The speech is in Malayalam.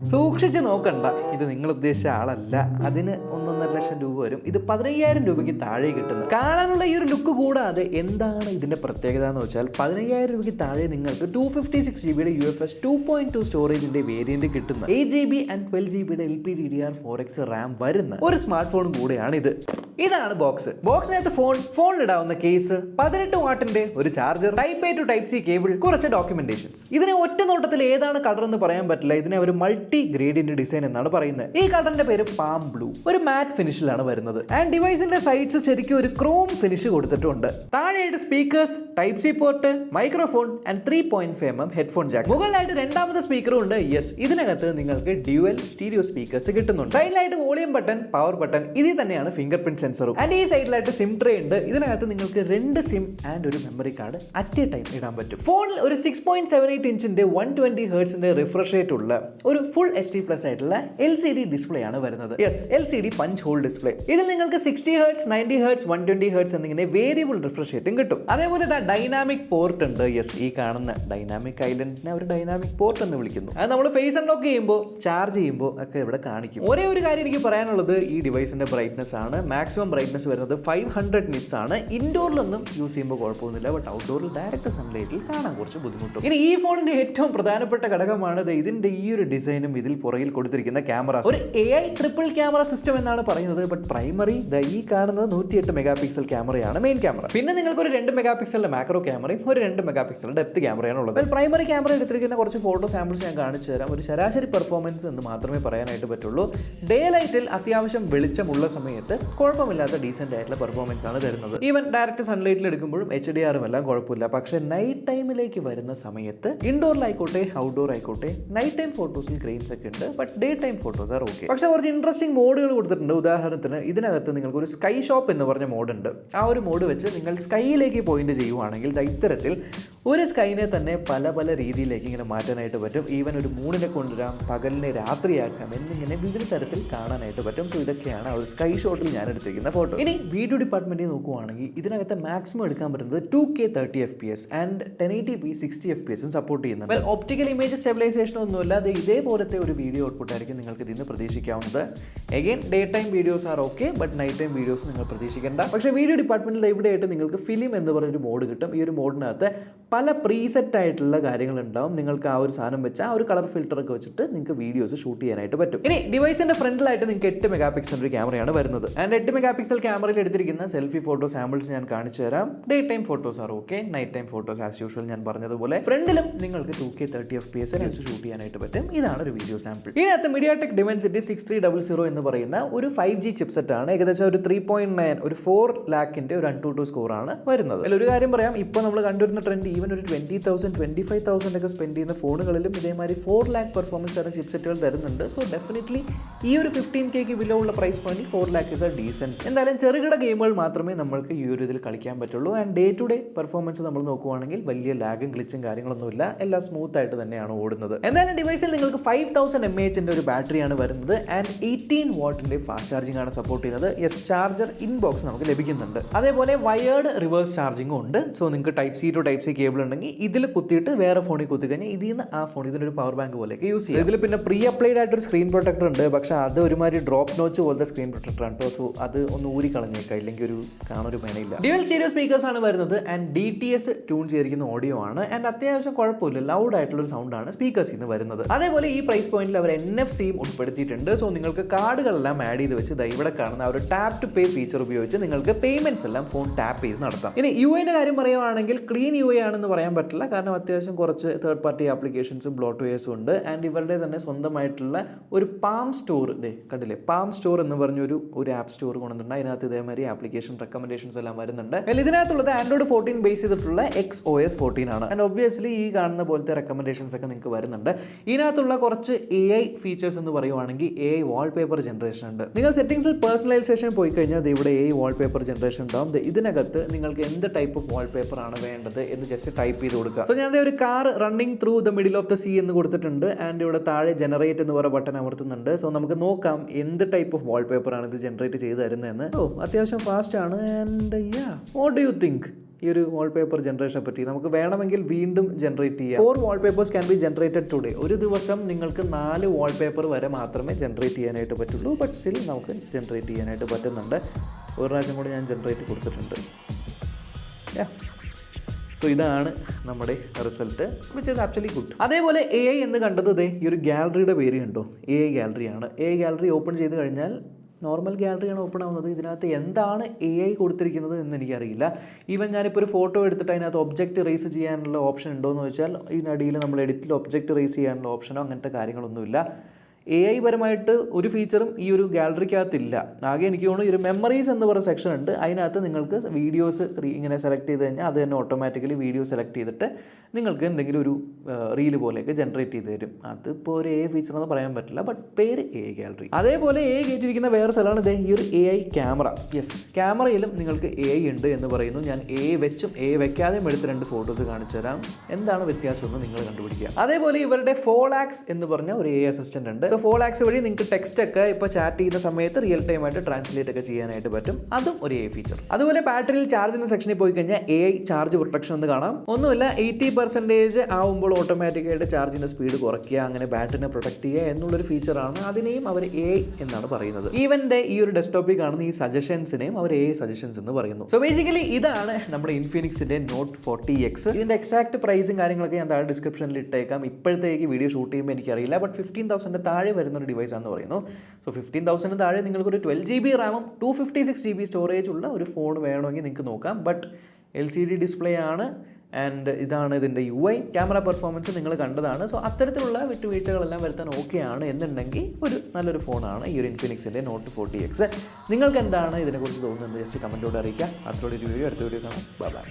സൂക്ഷിച്ച് നോക്കണ്ട, ഇത് നിങ്ങൾ ഉദ്ദേശിച്ച ആളല്ല. അതിന് 1.5 ലക്ഷം രൂപ വരും. ഇത് 15,000 രൂപയ്ക്ക് താഴെ കിട്ടുന്നത്. കാണാനുള്ള ഈ ഒരു ലുക്ക് കൂടാതെ എന്താണ് ഇതിന്റെ പ്രത്യേകത എന്ന് വെച്ചാൽ 15,000 രൂപയ്ക്ക് താഴെ നിങ്ങൾക്ക് 256 GB UFS 2.2 സ്റ്റോറേജിന്റെ വേരിയന്റ് കിട്ടുന്ന 8 GB and 12 GB LPDDR4X Ram വരുന്ന ഒരു സ്മാർട്ട് ഫോൺ കൂടെയാണ് ഇത്. ഇതാണ് ബോക്സിനകത്ത് ഫോണിലിടാവുന്ന കേസ്, 18 വാട്ടിന്റെ ഒരു charger, type A to type C cable, കുറച്ച് ഡോക്യുമെന്റേഷൻസ്. ഇതിനെ ഒറ്റ നോട്ടത്തിൽ ഏതാണ് കളർ എന്ന് പറയാൻ പറ്റില്ല. ഇതിനെ ഒരു മൾട്ടി ഗ്രേഡിയന്റ് ഡിസൈൻ എന്നാണ് പറയുന്നത്. ഈ കളറിന്റെ പേര് പാം ബ്ലൂ. ഒരു മാറ്റ് ഫിനിഷിലാണ് വരുന്നത്. ആൻഡ് ഡിവൈസിന്റെ സൈഡ്സ് ശരിക്കും ഒരു ക്രോം ഫിനിഷ് കൊടുത്തിട്ടുണ്ട്. താഴെയായിട്ട് speakers, type C port, microphone and 3.5mm headphone Jack. മുകളിലായിട്ട് രണ്ടാമത്തെ സ്പീക്കറും ഉണ്ട്. യെസ്, ഇതിനകത്ത് നിങ്ങൾക്ക് ഡ്യുവൽ സ്റ്റീരിയോ സ്പീക്കേഴ്സ് കിട്ടുന്നുണ്ട്. സൈഡിലായിട്ട് വോളിയം ബട്ടൺ, പവർ ബട്ടൺ, ഇതിൽ തന്നെയാണ് ഫിംഗർ പ്രിന്റ് സെൻസറും. ആൻഡ് ഈ സൈഡിലായിട്ട് സിം ട്രേ ഉണ്ട്. ഇതിനകത്ത് നിങ്ങൾക്ക് 2 സിം ആൻഡ് ഒരു memory card at A time ഇടാൻ പറ്റും. ഫോണിൽ ഒരു 6.78 ഇഞ്ചിന്റെ 120 ഹെർട്സിന്റെ റിഫ്രഷ് റേറ്റ് ഉള്ള ഒരു ഫുൾ HD പ്ലസ് ആയിട്ടുള്ള LCD ഡിസ്പ്ലേ ആണ് വരുന്നത്. Yes, LCD punch whole display. ഇതിൽ നിങ്ങൾക്ക് 60 ഹെർട്സ്, 90 ഹെർട്സ്, 120 ഹെർട്സ് എന്നിങ്ങനെ വേരിയബിൾ റിഫ്രഷ് റേറ്റും കിട്ടും. അതേപോലെ ഡൈനാമിക് പോർട്ട് ഉണ്ട്. യെസ്, ഈ കാണുന്ന ഡൈനാമിക് ഐലൻഡിനെ ഒരു ഡൈനാമിക് പോർട്ട് എന്ന് വിളിക്കുന്നു. അത് നമ്മൾ ഫേസ് അൺലോക്ക് ചെയ്യുമ്പോൾ, ചാർജ് ചെയ്യുമ്പോൾ ഒക്കെ ഇവിടെ കാണിക്കും. ഒരേ ഒരു കാര്യം എനിക്ക് പറയാനുള്ളത്, ഈ ഡിവൈസിന്റെ ബ്രൈറ്റ്നസ് ആണ്. മാക്സിമം ബ്രൈറ്റ്നസ് വരുന്നത് 500 നിറ്റ്സ് ആണ്. ഇൻഡോറിലൊന്നും യൂസ് ചെയ്യുമ്പോൾ കുഴപ്പമൊന്നുമില്ല, ബട്ട് ഔട്ട്ഡോറിൽ ഡയറക്റ്റ് സൺലൈറ്റിൽ കാണാൻ കുറച്ച് ബുദ്ധിമുട്ടും. ഇനി ഈ ഫോണിന്റെ ഏറ്റവും പ്രധാനപ്പെട്ട ഘടകമാണ് ഇതിന്റെ ഈ ഒരു ഡിസൈനും ഇതിൽ പുറകിൽ കൊടുത്തിരിക്കുന്ന ക്യാമറ. ഒരു AI ട്രിപ്പിൾ ക്യാമറ സിസ്റ്റം എന്നാണ് പറയുന്നത്. ബട്ട് പ്രൈമറി ഈ കാണുന്നത് 108 മെഗാ പിക്സൽ ക്യാമറയാണ് മെയിൻ ക്യാമറ. പിന്നെ നിങ്ങൾക്ക് ഒരു 2 മെഗാ പിക്സലിന്റെ മാക്രോ ക്യാമറയും ഒരു 2 മെഗാ പിക്സൽ ഡെപ്ത് ക്യാമറയാണ് ഉള്ളത്. പ്രൈമറി ക്യാമറ എടുത്തിരിക്കുന്ന കുറച്ച് ഫോട്ടോ സാമ്പിൾസ് ഞാൻ കാണിച്ചു തരാം. ഒരു ശരാശരി പെർഫോമൻസ് എന്ന് മാത്രമേ പറയാനായിട്ട് പറ്റുള്ളൂ. ഡേ ലൈറ്റിൽ അത്യാവശ്യം വെളിച്ചമുള്ള സമയത്ത് കുഴപ്പമില്ലാത്ത ഡീസെന്റ് ആയിട്ടുള്ള പെർഫോമൻസ് ആണ് തരുന്നത്. ഈവൻ ഡയറക്റ്റ് സൺലൈറ്റിൽ എടുക്കുമ്പോഴും HDR എല്ലാം കുഴപ്പമില്ല. പക്ഷേ നൈറ്റ് ടൈമിലേക്ക് വരുന്ന സമയത്ത് ഇൻഡോറിലായിക്കോട്ടെ ഔട്ട്ഡോർ ആയിക്കോട്ടെ നൈറ്റ് ടൈം ഫോട്ടോസിൽ ഗ്രെയിൻസ് ഒക്കെ ഉണ്ട്. But day time photos are okay. പക്ഷേ കുറച്ച് ഇൻട്രസ്റ്റിംഗ് മോഡുകൾ കൊടുത്തിട്ടുണ്ട്. ഉദാഹരണത്തിന് ഇതിനകത്ത് നിങ്ങൾക്ക് ഒരു സ്കൈ ഷോപ്പ് എന്ന് പറഞ്ഞ മോഡ് ഉണ്ട്. ആ ഒരു മോഡ് വെച്ച് നിങ്ങൾ സ്കൈയിലേക്ക് പോയിന്റ് ചെയ്യുവാണെങ്കിൽ ഇത്തരത്തിൽ ഒരു സ്കൈനെ തന്നെ പല പല രീതിയിലേക്ക് ഇങ്ങനെ മാറ്റാനായിട്ട് പറ്റും. ഈവൻ ഒരു മൂണിനെ കൊണ്ടുവരാം, പകലിനെ രാത്രിയാക്കാം എന്നിങ്ങനെ വിവിധ തരത്തിൽ കാണാനായിട്ട് പറ്റും. സോ ഇതൊക്കെയാണ് ആ ഒരു സ്കൈ ഷോട്ടിൽ ഞാൻ എടുത്തിരിക്കുന്ന ഫോട്ടോ. ഇനി വീഡിയോ ഡിപ്പാർട്ട്മെന്റിൽ നോക്കുവാണെങ്കിൽ ഇതിനകത്ത് മാക്സിമം എടുക്കാൻ പറ്റുന്നത് 2K 30 FPS and 1080p 60 FPS support ചെയ്യുന്നുണ്ട്. ഒപ്റ്റിക്കൽ ഇമേജ് സ്റ്റെബിലൈസേഷൻ ഒന്നുമില്ല. ഇതേപോലത്തെ ഒരു വീഡിയോ ഔട്ട്പുട്ട് ആയിരിക്കും നിങ്ങൾക്ക് ഇതിന് പ്രതീക്ഷിക്കാവുന്നത്. Again day time videos are okay, but night time videos നിങ്ങൾ പ്രതീക്ഷിക്കേണ്ട. പക്ഷേ വീഡിയോ ഡിപ്പാർട്ട്മെന്റിൽ ഇവിടെയായിട്ട് നിങ്ങൾക്ക് ഫിലിം എന്ന് പറഞ്ഞൊരു മോഡ് കിട്ടും. ഈ ഒരു മോഡിനകത്ത് പല പ്രീസെറ്റ് ആയിട്ടുള്ള കാര്യങ്ങൾ ഉണ്ടാവും. നിങ്ങൾക്ക് ആ ഒരു സാധനം വെച്ച് ആ ഒരു കളർ ഫിൽറ്റർ ഒക്കെ വെച്ചിട്ട് നിങ്ങൾക്ക് വീഡിയോസ് ഷൂട്ട് ചെയ്യാനായിട്ട് പറ്റും. ഇനി ഡിവൈസിന്റെ ഫ്രണ്ടിലായിട്ട് നിങ്ങൾക്ക് 8 മെഗാ പിക്സൽ ഒരു ക്യാമറയാണ് വരുന്നത്. ആൻഡ് 8 മെഗാ പിക്സൽ ക്യാമറയിൽ എടുത്തിരിക്കുന്ന സെൽഫി ഫോട്ടോ സാമ്പിൾസ് ഞാൻ കാണിച്ചു തരാം. Day time photos are okay, night time photos as usual ഞാൻ പറഞ്ഞതുപോലെ. ഫ്രണ്ടിലും നിങ്ങൾക്ക് 2K 30 FPS വെച്ച് ഷൂട്ട് ചെയ്യാനായിട്ട് പറ്റും. ഇതാണ് ഒരു വീഡിയോ സാമ്പിൾ. ഇതിനകത്ത് MediaTek Dimensity 6300 എന്ന് പറയുന്ന ഒരു 5G ചിപ്സെറ്റ് ആണ്. ഏകദേശം ഒരു 3.9 ഒരു 4 ലാഖിന്റെ ഒരു AnTuTu സ്കോർ ആണ് വരുന്നത്. അതിൽ ഒരു കാര്യം പറയാം, ഇപ്പോൾ നമ്മൾ കണ്ടുവരുന്ന ട്രെൻഡ് ഈവൻ ഒരു 20,000 25,000 ഒക്കെ സ്പെൻഡ് ചെയ്യുന്ന ഫോണുകളിലും ഇതേമാതിരി 4 ലാഖ് പെർഫോമൻസ് തരുന്ന ചിപ്സെറ്റുകൾ തരുന്നുണ്ട്. സോ ഡെഫിനറ്റ്ലി ഈ ഒരു 15K ബിലോ ഉള്ള പ്രൈസ് പോയിന്റിൽ 4 ലാഖ് ഇസ് എ ഡീസെന്റ്. എന്തായാലും ചെറുകിട ഗെയിമുകൾ മാത്രമേ നമ്മൾക്ക് ഈ ഒരു ഇതിൽ കളിക്കാൻ പറ്റുള്ളൂ. And day to day performance നമ്മൾ നോക്കുവാണെങ്കിൽ വലിയ ലാഗും ഗ്ലിച്ചും കാര്യങ്ങളൊന്നുമില്ല. എല്ലാം സ്മൂത്ത് ആയിട്ട് തന്നെയാണ് ഓടുന്നത്. എന്തായാലും ഡിവൈസിൽ നിങ്ങൾക്ക് 5000 mAh ഒരു ബാറ്ററിയാണ് വരുന്നത്. ആൻഡ് 18 വാട്ടിന്റെ ഫാസ്റ്റ് ചാർജിംഗ് ആണ് സപ്പോർട്ട് ചെയ്യുന്നത്. യെസ്, ചാർജർ ഇൻബോക്സ് നമുക്ക് ലഭിക്കുന്നുണ്ട്. അതേപോലെ വയേർഡ് റിവേഴ്സ് ചാർജിംഗും ഉണ്ട്. സോ നിങ്ങൾക്ക് type C to type C cable ഉണ്ടെങ്കിൽ ഇതിൽ കുത്തിയിട്ട് വേറെ ഫോണിൽ കുത്തി കഴിഞ്ഞാൽ ഇതിൽ നിന്ന് ആ ഫോൺ ഇതിനൊരു പവർ ബാങ്ക് പോലെയൊക്കെ യൂസ് ചെയ്യാം. ഇതിൽ പിന്നെ പ്രീ അപ്ലൈഡ് ആയിട്ടൊരു സ്ക്രീൻ പ്രൊട്ടക്ടർ ഉണ്ട്. പക്ഷേ അത് ഒരുമാതിരി ഡ്രോപ്പ് നോച്ച് പോലത്തെ സ്ക്രീൻ പ്രൊട്ടക്ടർ ആണ്. സോ അത് ഒന്ന് ഊരി കളഞ്ഞേക്കാം, ഇല്ലെങ്കിൽ ഒരു കാണൊരു പേനയില്ല. ഡ്യുവൽ സ്റ്റീരിയോ സ്പീക്കേഴ്സ് ആണ് വരുന്നത്. ആൻഡ് DTS ട്യൂൺ ചെയ്തിരിക്കുന്ന ഓഡിയോ ആണ്. ആൻഡ് അത്യാവശ്യം കുഴപ്പമില്ല, ലൗഡ് ആയിട്ടുള്ള ഒരു സൗണ്ട് ആണ് സ്പീക്കേഴ്സിൽ നിന്ന് വരുന്നത്. അതേപോലെ ഈ പ്രൈസ് പോയിന്റിൽ അവർ NFC-യും ഉൾപ്പെടുത്തിയിട്ടുണ്ട്. സോ നിങ്ങൾക്ക് കാർഡുകളെല്ലാം ആഡ് ചെയ്ത് വെച്ച് ഇവിടെ കാണുന്ന ഒരു ടാപ്പ് ടു പേ ഫീച്ചർ ഉപയോഗിച്ച് നിങ്ങൾക്ക് പേയ്മെന്റ്സ് എല്ലാം ഫോൺ ടാപ്പ് ചെയ്ത് നടത്താം. ഇനി UI-ന്റെ കാര്യം പറയുവാണെങ്കിൽ ക്ലീൻ UI ആണെന്ന് പറയാൻ പറ്റില്ല. കാരണം അത്യാവശ്യം കുറച്ച് തേർഡ് പാർട്ടി ആപ്ലിക്കേഷൻസും ബ്ലോട്ട്വെയർസും ഉണ്ട്. ആൻഡ് ഇവരുടെ തന്നെ സ്വന്തമായിട്ടുള്ള ഒരു പാം സ്റ്റോർ, കണ്ടില്ലേ, പാം സ്റ്റോർ എന്ന് പറഞ്ഞൊരു ആപ്പ് സ്റ്റോർ കൊണ്ടുവന്നിട്ടുണ്ട്. അതിനകത്ത് ഇതേമാതിരി ആപ്ലിക്കേഷൻ റെക്കമെൻഡേഷൻസ് എല്ലാം വരുന്നുണ്ട്. ഇതിനകത്തുള്ളത് Android 14 ബേസ് ചെയ്തിട്ടുള്ള XOS 14 ആണ്. ആൻഡ് ഒബ്വിയസ്ലി ഈ കാണുന്ന പോലത്തെ റെക്കമെൻഡേഷൻസ് ഒക്കെ നിങ്ങൾക്ക് വരുന്നുണ്ട്. ഇതിനകത്തുള്ള കുറച്ച് AI ഫീച്ചേഴ്സ് എന്ന് പറയുവാണെങ്കിൽ AI വാൾപേപ്പർ ജനറേഷൻ ഉണ്ട്. നിങ്ങൾ സെറ്റിംഗ്സിൽ പേഴ്സണലൈസേഷൻ പോയി കഴിഞ്ഞാൽ ഇവിടെ AI വാൾപേപ്പർ ജനറേഷൻ ഉണ്ടാവും. ഇതിനകത്ത് നിങ്ങൾക്ക് എന്ത് ടൈപ്പ് ഓഫ് വാൾപേപ്പർ ആണ് വേണ്ടത് എന്ന് ജസ്റ്റ് ടൈപ്പ് ചെയ്ത് കൊടുക്കുക. സോ ഞാൻ ഒരു car running through the middle of the sea എന്ന് കൊടുത്തിട്ടുണ്ട്. ആൻഡ് ഇവിടെ താഴെ ജനറേറ്റ് എന്ന് പറയുന്ന ബട്ടൺ അമർത്തുന്നുണ്ട്. സോ നമുക്ക് നോക്കാം എന്ത് ടൈപ്പ് ഓഫ് വാൾപേപ്പർ ആണ് ഇത് ജനറേറ്റ് ചെയ്ത് തരുന്നതെന്ന്. അത്യാവശ്യം ഫാസ്റ്റ് ആണ്. And what do you think? ഈ ഒരു വാൾപേപ്പർ ജനറേഷനെ പറ്റി. നമുക്ക് വേണമെങ്കിൽ വീണ്ടും ജനറേറ്റ് ചെയ്യാം. 4 wallpapers can be generated today. ഒരു ദിവസം നിങ്ങൾക്ക് 4 വാൾപേപ്പർ വരെ മാത്രമേ ജനറേറ്റ് ചെയ്യാനായിട്ട് പറ്റുള്ളൂ. ബട്ട് സ്റ്റിൽ നമുക്ക് ജനറേറ്റ് ചെയ്യാനായിട്ട് പറ്റുന്നുണ്ട്. ഒരു പ്രാവശ്യം കൂടി ഞാൻ ജനറേറ്റ് കൊടുത്തിട്ടുണ്ട്. സോ ഇതാണ് നമ്മുടെ result, which is actually good. അതേപോലെ AI എന്ന് കണ്ടത് ഈ ഒരു ഗാലറിയുടെ പേര് കണ്ടോ, AI ഗാലറിയാണ്. AI ഗാലറി ഓപ്പൺ ചെയ്ത് കഴിഞ്ഞാൽ നോർമൽ ഗാലറിയാണ് ഓപ്പൺ ആവുന്നത്. ഇതിനകത്ത് എന്താണ് AI കൊടുത്തിരിക്കുന്നത് എന്ന് എനിക്കറിയില്ല. ഈവൻ ഞാനിപ്പോൾ ഒരു ഫോട്ടോ എടുത്തിട്ട് അതിനകത്ത് ഒബ്ജക്റ്റ് റേസ് ചെയ്യാനുള്ള ഓപ്ഷൻ ഉണ്ടോ എന്ന് വെച്ചാൽ ഇതിനടിയിൽ നമ്മൾ എഡിറ്റിൽ ഒബ്ജക്റ്റ് റേസ് ചെയ്യാനുള്ള ഓപ്ഷനോ അങ്ങനത്തെ കാര്യങ്ങളൊന്നുമില്ല. AI പരമായിട്ട് ഒരു ഫീച്ചറും ഈ ഒരു ഗാലറിക്കകത്തില്ല. ആകെ എനിക്ക് തോന്നുന്നു ഒരു മെമ്മറീസ് എന്ന് പറയുന്ന സെക്ഷൻ ഉണ്ട്. അതിനകത്ത് നിങ്ങൾക്ക് വീഡിയോസ് ഇങ്ങനെ സെലക്ട് ചെയ്ത് കഴിഞ്ഞാൽ അത് തന്നെ ഓട്ടോമാറ്റിക്കലി വീഡിയോ സെലക്ട് ചെയ്തിട്ട് നിങ്ങൾക്ക് എന്തെങ്കിലും ഒരു റീല് പോലെയൊക്കെ ജനറേറ്റ് ചെയ്ത് തരും. അതിപ്പോൾ ഒരു AI ഫീച്ചർ എന്ന് പറയാൻ പറ്റില്ല, ബട്ട് പേര് AI ഗാലറി. അതേപോലെ AI കയറ്റിയിരിക്കുന്ന വേറെ സ്ഥലമാണ് ഇത്, ഈ ഒരു AI ക്യാമറ. യെസ്, ക്യാമറയിലും നിങ്ങൾക്ക് AI ഉണ്ട് എന്ന് പറയുന്നു. ഞാൻ AI വെച്ചും AI വെക്കാതെയും എടുത്ത് 2 ഫോട്ടോസ് കാണിച്ചു തരാം. എന്താണ് വ്യത്യാസം എന്ന് നിങ്ങൾ കണ്ടുപിടിക്കുക. അതേപോലെ ഇവരുടെ ഫോളാക്സ് എന്ന് പറഞ്ഞ ഒരു AI അസിസ്റ്റന്റ് ഉണ്ട്. ഫോളാക്സ് വഴി നിങ്ങൾക്ക് ടെക്സ്റ്റ് ഒക്കെ ഇപ്പോൾ ചാറ്റ് ചെയ്യുന്ന സമയത്ത് റിയൽ ടൈം ആയിട്ട് ട്രാൻസ്ലേറ്റ് ഒക്കെ ചെയ്യാനായിട്ട് പറ്റും. അതും ഒരു AI ഫീച്ചർ. അതുപോലെ ബാറ്ററിയിൽ ചാർജിന്റെ സെക്ഷനിൽ പോയി കഴിഞ്ഞാൽ AI ചാർജ് പ്രൊട്ടക്ഷൻ എന്ന് കാണാം. ഒന്നുമില്ല, 80% ആവുമ്പോൾ ഓട്ടോമാറ്റിക്കായിട്ട് ചാർജിന്റെ സ്പീഡ് കുറയ്ക്കുക, അങ്ങനെ ബാറ്ററിനെ പ്രൊട്ടക്ട് ചെയ്യുക എന്നുള്ളൊരു ഫീച്ചറാണ്. അതിനെയും അവർ AI എന്നാണ് പറയുന്നത്. ഈവൻ ഈ ഒരു ഡെസ്ക്ടോപ്പിൽ കാണുന്ന ഈ സജഷൻസിനെയും അവർ AI സജഷൻസ് എന്ന് പറയുന്നു. സോ ബേസിക്കലി ഇതാണ് നമ്മുടെ ഇൻഫിനിക്സിന്റെ Note 40X. ഇതിന്റെ എക്സാക്ട് പ്രൈസും കാര്യങ്ങളൊക്കെ ഞാൻ താഴെ ഡിസ്ക്രിപ്ഷനിൽ ഇട്ടേക്കാം. ഇപ്പോഴത്തേക്ക് വീഡിയോ ഷൂട്ട് ചെയ്യുമ്പോൾ എനിക്കറിയില്ല, ബട്ട് 15,000 താഴെ വരുന്നൊരു ഡിവൈസ് ആണെന്ന് പറയുന്നു. സോ 15,000 താഴെ നിങ്ങൾക്കൊരു 12 GB റാമും 256 GB സ്റ്റോറേജ് ഉള്ള ഒരു ഫോൺ വേണമെങ്കിൽ നിങ്ങൾക്ക് നോക്കാം. ബട്ട് LCD ഡിസ്പ്ലേ ആണ്. ആൻഡ് ഇതാണ് ഇതിൻ്റെ UI. ക്യാമറ പെർഫോമൻസ് നിങ്ങൾ കണ്ടതാണ്. സോ അത്തരത്തിലുള്ള വിട്ടുവീഴ്ചകളെല്ലാം വരുത്താൻ ഓക്കെയാണ് എന്നുണ്ടെങ്കിൽ ഒരു നല്ലൊരു ഫോണാണ് ഈ ഒരു ഇൻഫിനിക്സിൻ്റെ Note 40X. നിങ്ങൾക്ക് എന്താണ് ഇതിനെക്കുറിച്ച് തോന്നുന്നത് ജസ്റ്റ് കമൻറ്റിലൂടെ അറിയിക്കുക. അടുത്തൊരു വീഡിയോ കാണാം. ബൈ.